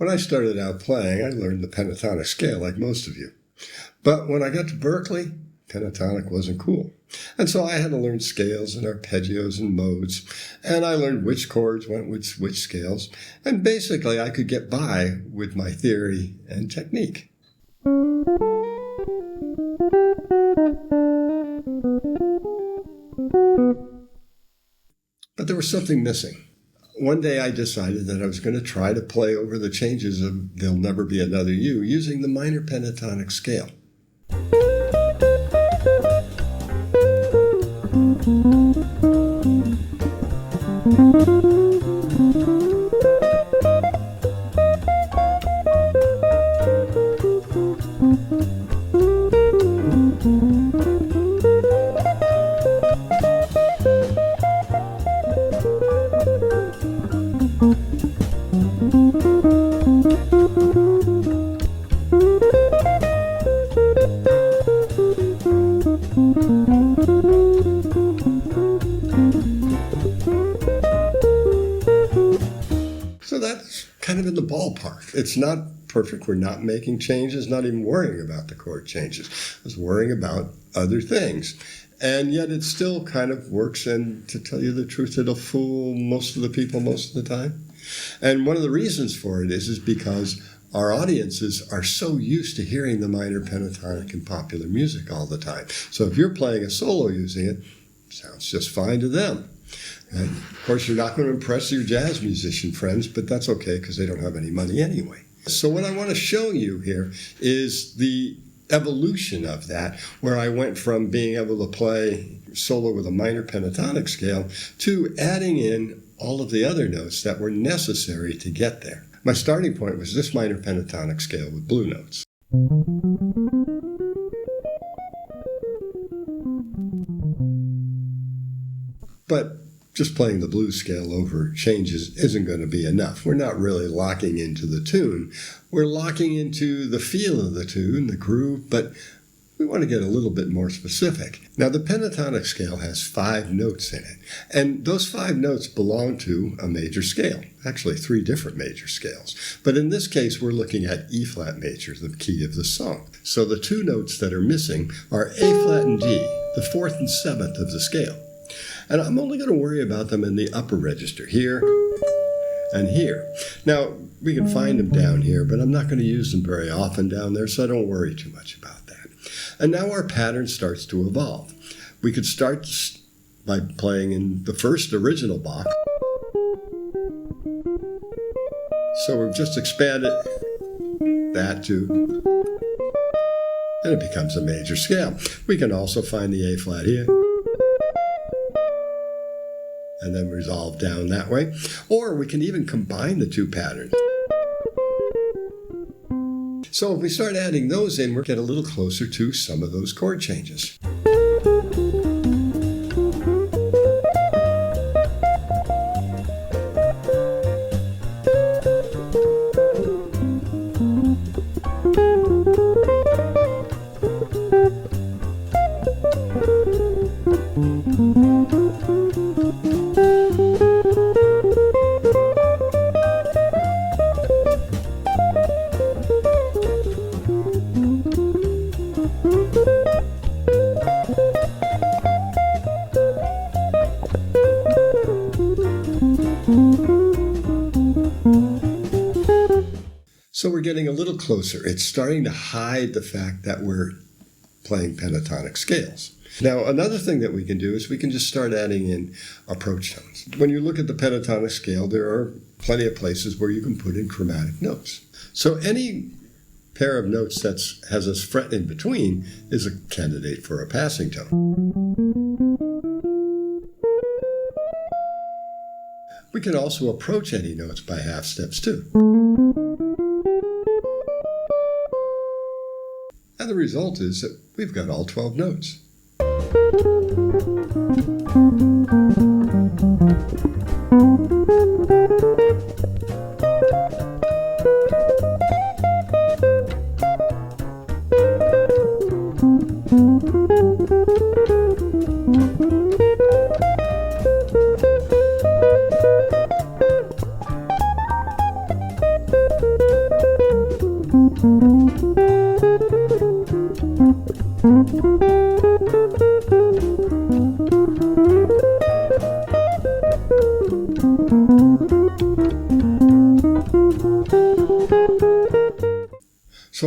When I started out playing, I learned the pentatonic scale like most of you. But when I got to Berkeley, pentatonic wasn't cool. And so I had to learn scales and arpeggios and modes. And I learned which chords went with which scales. And basically, I could get by with my theory and technique. But there was something missing. One day I decided that I was going to try to play over the changes of There'll Never Be Another You using the minor pentatonic scale. So that's kind of in the ballpark. It's not perfect. We're not making changes, not even worrying about the chord changes. I was worrying about other things. And yet it still kind of works, and to tell you the truth, it'll fool most of the people most of the time. And one of the reasons for it is because our audiences are so used to hearing the minor pentatonic in popular music all the time. So if you're playing a solo using it, it sounds just fine to them. And of course, you're not going to impress your jazz musician friends, but that's okay because they don't have any money anyway. So what I want to show you here is the evolution of that, where I went from being able to play solo with a minor pentatonic scale to adding in all of the other notes that were necessary to get there. My starting point was this minor pentatonic scale with blue notes. But just playing the blues scale over changes isn't going to be enough. We're not really locking into the tune. We're locking into the feel of the tune, the groove, but we want to get a little bit more specific. Now, the pentatonic scale has 5 notes in it, and those 5 notes belong to a major scale, actually 3 different major scales. But in this case, we're looking at E-flat major, the key of the song. So the 2 notes that are missing are A-flat and D, the 4th and 7th of the scale. And I'm only going to worry about them in the upper register, here and here. Now, we can find them down here, but I'm not going to use them very often down there, so I don't worry too much about that. And now our pattern starts to evolve. We could start by playing in the first original Bach. So we've just expanded that to, and it becomes a major scale. We can also find the A-flat here, and then resolve down that way. Or we can even combine the 2 patterns. So if we start adding those in, we'll get a little closer to some of those chord changes. So we're getting a little closer. It's starting to hide the fact that we're playing pentatonic scales. Now, another thing that we can do is we can just start adding in approach tones. When you look at the pentatonic scale, there are plenty of places where you can put in chromatic notes. So any pair of notes that has a fret in between is a candidate for a passing tone. We can also approach any notes by half steps too. And the result is that we've got all 12 notes. So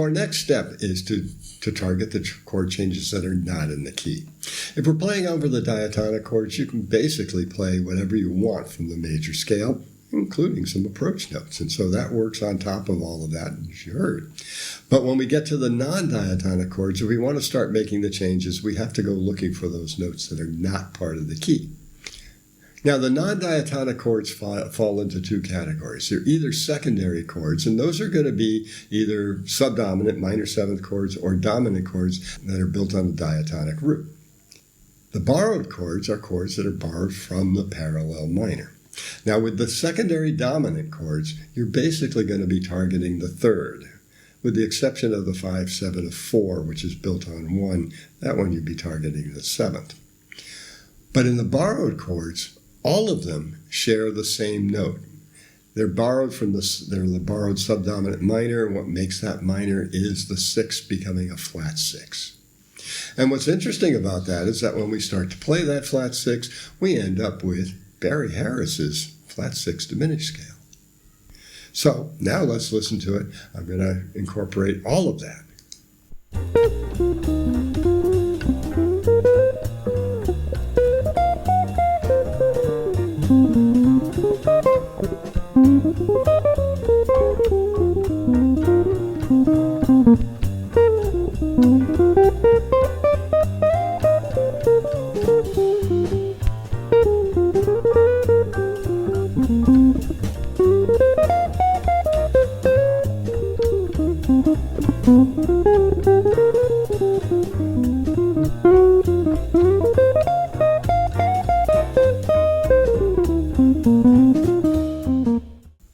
our next step is to target the chord changes that are not in the key. If we're playing over the diatonic chords, you can basically play whatever you want from the major scale, including some approach notes. And so that works on top of all of that, as you heard. But when we get to the non-diatonic chords, if we want to start making the changes, we have to go looking for those notes that are not part of the key. Now, the non-diatonic chords fall into two categories. They're either secondary chords, and those are going to be either subdominant, minor seventh chords, or dominant chords that are built on the diatonic root. The borrowed chords are chords that are borrowed from the parallel minor. Now, with the secondary dominant chords, you're basically going to be targeting the third, with the exception of the 5-7 of 4, which is built on 1. That one you'd be targeting the seventh. But in the borrowed chords, all of them share the same note. They're borrowed from they're the borrowed subdominant minor, and what makes that minor is the 6 becoming a flat 6. And what's interesting about that is that when we start to play that flat 6, we end up with Barry Harris's flat 6 diminished scale. So now let's listen to it. I'm going to incorporate all of that.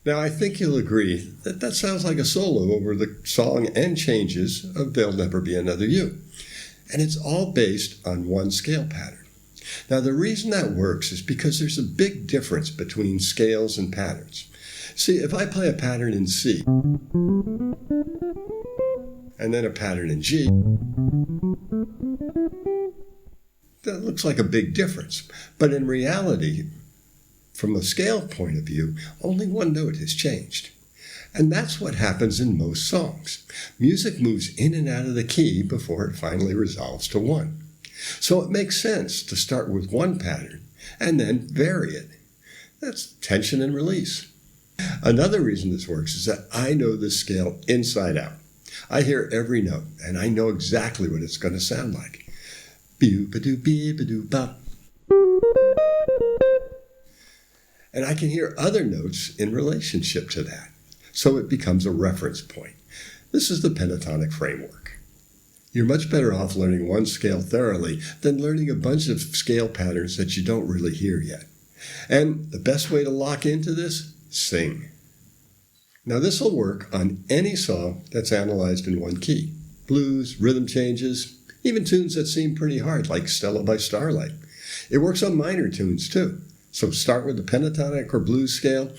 Now, I think you'll agree that that sounds like a solo over the song and changes of There'll Never Be Another You. And it's all based on one scale pattern. Now, the reason that works is because there's a big difference between scales and patterns. See, if I play a pattern in C, and then a pattern in G, that looks like a big difference. But in reality, from a scale point of view, only one note has changed. And that's what happens in most songs. Music moves in and out of the key before it finally resolves to 1. So it makes sense to start with one pattern and then vary it. That's tension and release. Another reason this works is that I know this scale inside out. I hear every note, and I know exactly what it's going to sound like. Be-ba-doo-be-ba-doo-bop. And I can hear other notes in relationship to that. So it becomes a reference point. This is the pentatonic framework. You're much better off learning one scale thoroughly than learning a bunch of scale patterns that you don't really hear yet. And the best way to lock into this? Sing. Now this will work on any song that's analyzed in one key. Blues, rhythm changes, even tunes that seem pretty hard, like Stella by Starlight. It works on minor tunes too. So start with the pentatonic or blues scale,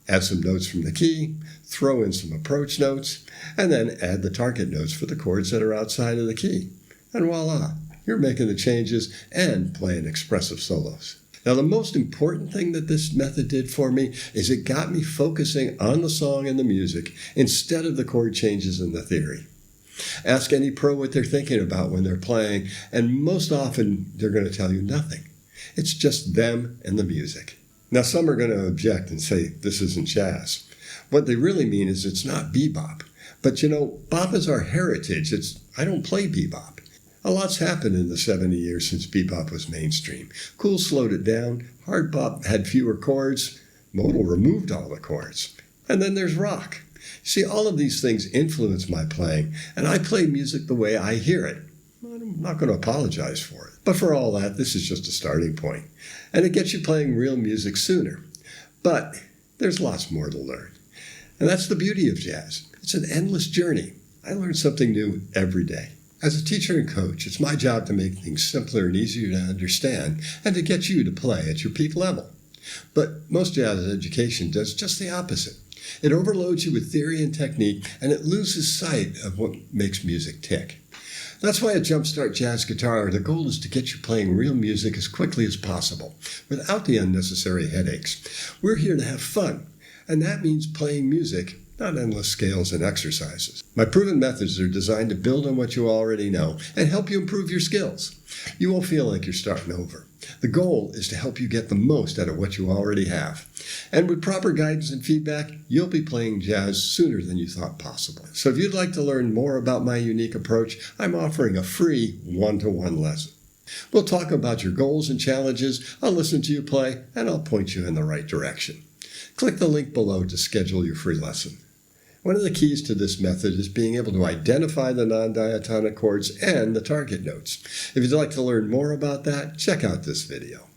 add some notes from the key, throw in some approach notes, and then add the target notes for the chords that are outside of the key. And voila, you're making the changes and playing expressive solos. Now, the most important thing that this method did for me is it got me focusing on the song and the music instead of the chord changes and the theory. Ask any pro what they're thinking about when they're playing, and most often they're going to tell you nothing. It's just them and the music. Now, some are going to object and say this isn't jazz. What they really mean is it's not bebop. But you know, bop is our heritage. I don't play bebop. A lot's happened in the 70 years since bebop was mainstream. Cool slowed it down. Hard bop had fewer chords. Modal removed all the chords. And then there's rock. See, all of these things influence my playing, and I play music the way I hear it. I'm not going to apologize for it. But for all that, this is just a starting point. And it gets you playing real music sooner. But there's lots more to learn. And that's the beauty of jazz. It's an endless journey. I learn something new every day. As a teacher and coach, it's my job to make things simpler and easier to understand and to get you to play at your peak level. But most jazz education does just the opposite. It overloads you with theory and technique, and it loses sight of what makes music tick. That's why at Jumpstart Jazz Guitar, the goal is to get you playing real music as quickly as possible, without the unnecessary headaches. We're here to have fun, and that means playing music, not endless scales and exercises. My proven methods are designed to build on what you already know and help you improve your skills. You won't feel like you're starting over. The goal is to help you get the most out of what you already have. And with proper guidance and feedback, you'll be playing jazz sooner than you thought possible. So if you'd like to learn more about my unique approach, I'm offering a free one-to-one lesson. We'll talk about your goals and challenges, I'll listen to you play, and I'll point you in the right direction. Click the link below to schedule your free lesson. One of the keys to this method is being able to identify the non-diatonic chords and the target notes. If you'd like to learn more about that, check out this video.